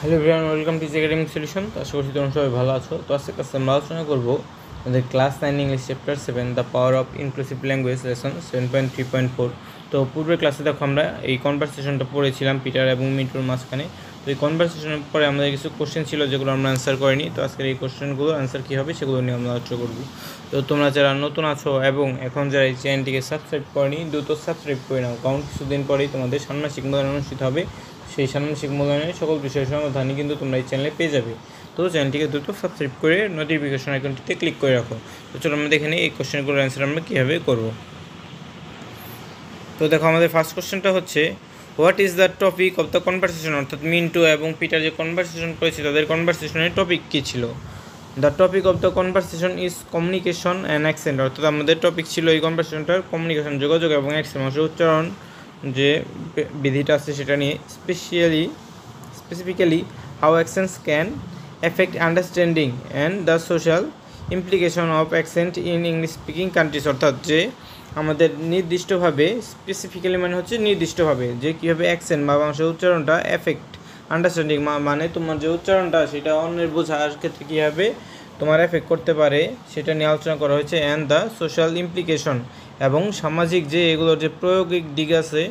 Hello everyone, welcome to academic solution. তো আশা করছি তোমরা সবাই ভালো আছো। তো আজকে ক্লাসে আমরা আলোচনা করবো আমাদের class 9 English chapter 7 the power of inclusive language lesson 7.3.4। তো পূর্বের ক্লাসে দেখো আমরা এই কনভারসেশনটা পড়েছিলাম পিটার এবং মিন্টুর মাঝখানে। তো এই কনভারসেশনের পরে আমাদের কিছু কোশ্চেন ছিল যেগুলো আমরা অ্যান্সার করিনি। তো আজকের এই কোশ্চেনগুলো অ্যান্সার কী হবে সেগুলো নিয়ে আমরা আলোচনা করবো। তো তোমরা যারা নতুন আছো এবং এখন যারা এই চ্যানেলটিকে সাবস্ক্রাইব করেনি দ্রুত সাবস্ক্রাইব করে নাও, কারণ কিছুদিন পরেই তোমাদের ষান্মাসিক মূল্যায়ন অনুষ্ঠিত হবে। সেই ষান্মাসিক মূল্যায়নের সকল বিষয়ের সমাধানই কিন্তু তোমরা এই চ্যানেলে পেয়ে যাবে। তো চ্যানেলটিকে দ্রুত সাবস্ক্রাইব করে নোটিফিকেশন আইকনটিতে ক্লিক করে রাখো। তো চলো আমরা দেখে নিই এই কোশ্চেনগুলোর অ্যান্সার আমরা কীভাবে করব। তো দেখো আমাদের ফার্স্ট কোশ্চেনটা হচ্ছে, what is the topic of the conversation, অর্থাৎ মিন্টু এবং পিটার যে কনভারসেশন করেছে তাদের কনভারসেশনের টপিক কী ছিল। The topic of the conversation is communication and accent, অর্থাৎ আমাদের টপিক ছিল এই কনভারসেশনটার কমিউনিকেশন, যোগাযোগ এবং অ্যাকসেন্ট মানে উচ্চারণ যে বিধিটা আছে সেটা নিয়ে, specifically how accents can affect understanding and the social implication of accent in English speaking countries, অর্থাৎ যে আমাদের নির্দিষ্টভাবে, স্পেসিফিক্যালি মানে হচ্ছে নির্দিষ্টভাবে, যে কীভাবে অ্যাকসেন্ট বা ভাষার উচ্চারণটা এফেক্ট আন্ডারস্ট্যান্ডিং মানে তোমার যে উচ্চারণটা সেটা অন্যের বোঝার ক্ষেত্রে কীভাবে তোমার এফেক্ট করতে পারে সেটা নিয়ে আলোচনা করা হয়েছে। অ্যান্ড দ্য সোশ্যাল ইমপ্লিকেশন, এবং সামাজিক যে এগুলোর যে প্রয়োগিক দিক আছে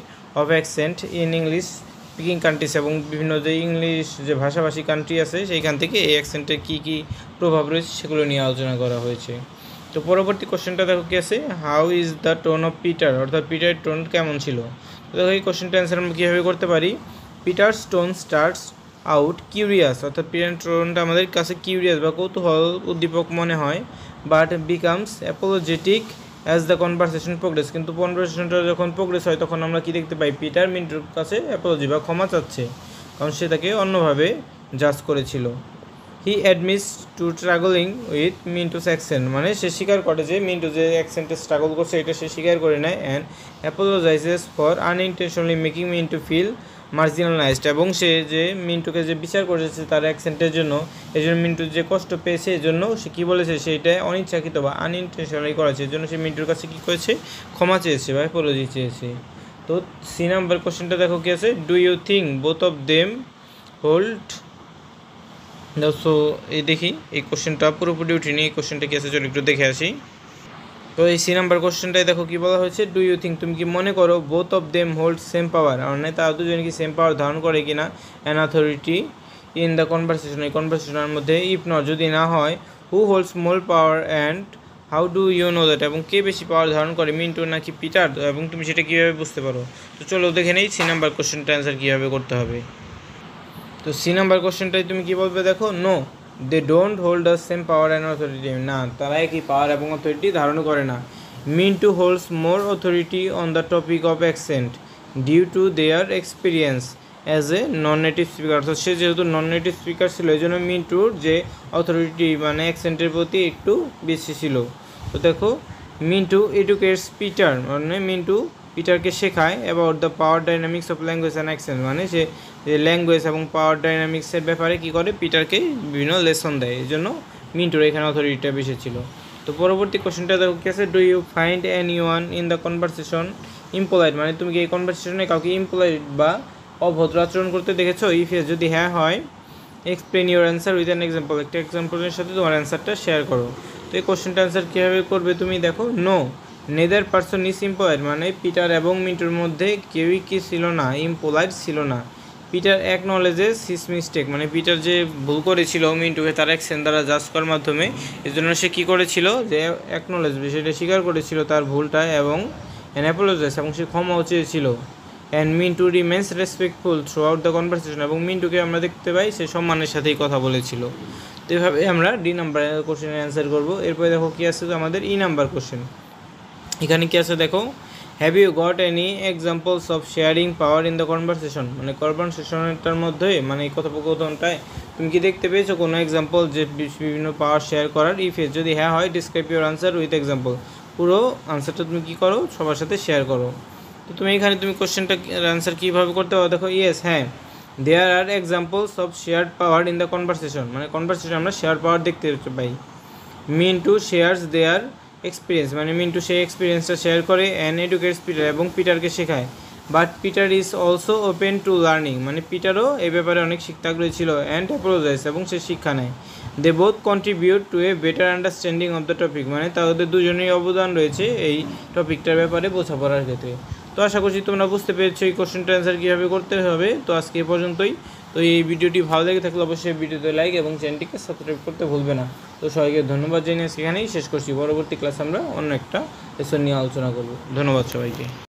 of accent in English speaking countries, এবং বিভিন্ন যে ইংলিশ যে ভাষাভাষী কান্ট্রি আছে সেইখান থেকে এই অ্যাকসেন্টের কী কী প্রভাব রয়েছে সেগুলো নিয়ে আলোচনা করা হয়েছে। তো পরবর্তী কোশ্চেনটা দেখো কী আছে, how is the tone of Peter, অর্থাৎ পিটারের টোন কেমন ছিল। তো দেখো এই কোশ্চেনটা অ্যান্সার আমরা কীভাবে করতে পারি। Peter's tone starts out curious, অর্থাৎ পিটার টোনটা আমাদের কাছে কিউরিয়াস বা কৌতূহল উদ্দীপক মনে হয়, but becomes apologetic as the conversation progress, কিন্তু কনভারসেশনটা যখন প্রোগ্রেস হয় তখন আমরা কী দেখতে পাই, পিটার মিন্টুর কাছে অ্যাপোলজি বা ক্ষমা চাচ্ছে, কারণ সে তাকে অন্যভাবে জাজ করেছিল। He admits to struggling with Mintu's accent, মানে সে স্বীকার করে যে মিন্টু যে অ্যাকসেন্টে স্ট্রাগল করছে এটা সে স্বীকার করে নেয়। And apologizes for unintentionally making Mintu feel marginalized, এবং সে যে মিন্টুকে যে বিচার করেছে তার অ্যাকসেন্টের জন্য, এই জন্য মিন্টু যে কষ্ট পেয়েছে এই জন্য সে কী বলেছে, সেটা অনিচ্ছাকৃত বা আনইনটেনশনালি করেছে, এই জন্য সে মিন্টুর কাছে কী করেছে, ক্ষমা চেয়েছে বা অ্যাপোলজি চেয়েছে। তো সি নাম্বার কোশ্চেনটা দেখো কী আছে, do you think both of them hold. So এই দেখি এই কোশ্চেনটা পুরোপুরি উঠিনি, এই কোশ্চেনটা কী আছে চলো একটু দেখে আসি। তো এই সি নাম্বার কোশ্চেনটাই দেখো কী বলা হয়েছে, ডু ইউ থিঙ্ক, তুমি কি মনে করো, both of them hold same power, মানে তারা দুজন কি সেম পাওয়ার ধারণ করে কিনা, an authority in the conversation, এই কনভারসেশনের মধ্যে, ইফ নট যদি না হয়, who holds more power and how do you know that, এবং কে বেশি পাওয়ার ধারণ করে, মিন্টু নাকি পিটার, এবং তুমি সেটা কীভাবে বুঝতে পারো। তো চলো দেখে নেই সি নাম্বার কোশ্চেনটা অ্যান্সার কীভাবে করতে হবে। তো সি নাম্বার কোশ্চেনটাই তুমি কী বলবে দেখো, no they don't hold the same power and authority, না তারা একই পাওয়ার এবং অথরিটি ধারণ করে না। Mintu holds more authority on the topic of accent due to their experience as a non native speaker, অর্থাৎ সে যেহেতু নন নেটিভ স্পিকার ছিল এই জন্য মিন্টুর যে অথরিটি মানে অ্যাকসেন্টের প্রতি একটু বেশি ছিল। তো দেখো মিন্টু এডুকেটস পিটার, মানে মিন্টু পিটারকে শেখায় about the power dynamics of language and accent, মানে সে ল্যাঙ্গুয়েজ এবং পাওয়ার ডাইনামিক্সের ব্যাপারে কী করে, পিটারকে বিভিন্ন লেসন দেয়, এই জন্য মিন্টুর এখানে অথরিটিটা বেশি ছিল। তো পরবর্তী কোশ্চেনটা দেখো কী আছে, do you find anyone in the conversation impolite, মানে তুমি কি এই কনভারসেশনে কাউকে ইম্পোলাইট বা অভদ্র আচরণ করতে দেখেছো, ইফ এস যদি হ্যাঁ হয়, explain your answer with an example, একটা এক্সাম্পলের সাথে তোমার অ্যান্সারটা শেয়ার করো। তো এই কোশ্চেনটা অ্যান্সার কীভাবে করবে তুমি দেখো, নো নেদার পারসন ইজ ইম্পোলাইট, মানে পিটার এবং মিন্টুর মধ্যে কেউই কি ছিল না, ইম্পোলাইট ছিল না। পিটার অ্যাকনলেজেস হিজ মিস্টেক, মানে পিটার যে ভুল করেছিল মিন্টুকে তার অ্যাকশন দ্বারা জাজ করার মাধ্যমে, এই জন্য সে কী করেছিল, যে অ্যাকনলেজ বিষয়টা স্বীকার করেছিল তার ভুলটা, এবং অ্যান অ্যাপোলোজাইজ, এবং সে ক্ষমাও চেয়েছিল। And Mintu remains respectful through out the conversation, এবং মিন্টুকে আমরা দেখতে পাই সে সম্মানের সাথেই কথা বলেছিল। তো এভাবে আমরা ডি নাম্বার কোশ্চেনের অ্যান্সার করবো। এরপরে দেখো কী আছে আমাদের ই নাম্বার কোশ্চেন, এখানে কী আছে দেখো, have you got any examples of sharing power in the conversation, মানে কনভারসেশনটার মধ্যে মানে এই কথোপকথনটায় তুমি কি দেখতে পেয়েছো কোনো এক্সাম্পল যে বিভিন্ন পাওয়ার শেয়ার করার, ইফ এস যদি হ্যাঁ হয়, describe your answer with example, পুরো আনসারটা তুমি কী করো, সবার সাথে শেয়ার করো। তো তুমি এখানে তুমি কোশ্চেনটা আনসার কীভাবে করতে পারো দেখো, ইয়েস হ্যাঁ, there are examples of shared power in the conversation, মানে কনভারসেশন আমরা শেয়ার পাওয়ার দেখতে পাই। মিন্টু শেয়ার্স দেয়ার এক্সপিরিয়েন্স, মানে মিন্টু সেই এক্সপিরিয়েন্সটা শেয়ার করে, অ্যান্ড এডুকেটস পিটার, এবং পিটারকে শেখায়, but Peter is also open to learning, মানে পিটারও এই ব্যাপারে অনেক শিখতে আগ্রহী ছিল। অ্যান্ড অ্যাপ্রোজাইজ, এবং সে শিক্ষা নেয়। They both contribute to a better understanding of the topic, মানে তাদের দুজনেই অবদান রয়েছে এই টপিকটার ব্যাপারে বোঝাপড়ার ক্ষেত্রে। তো আশা করছি তোমরা বুঝতে পেরেছো এই কোশ্চেনটার অ্যান্সার কীভাবে করতে হবে। তো আজকে এ পর্যন্তই। তো এই ভিডিওটি ভালো লেগে থাকলে অবশ্যই ভিডিওতে লাইক এবং চ্যানেলটিকে সাবস্ক্রাইব করতে ভুলবে না। তো সবাইকে ধন্যবাদ জানিয়ে আজকে এখানেই শেষ করছি। পরবর্তী ক্লাস আমরা অন্য একটা লেসন নিয়ে আলোচনা করব। ধন্যবাদ সবাইকে।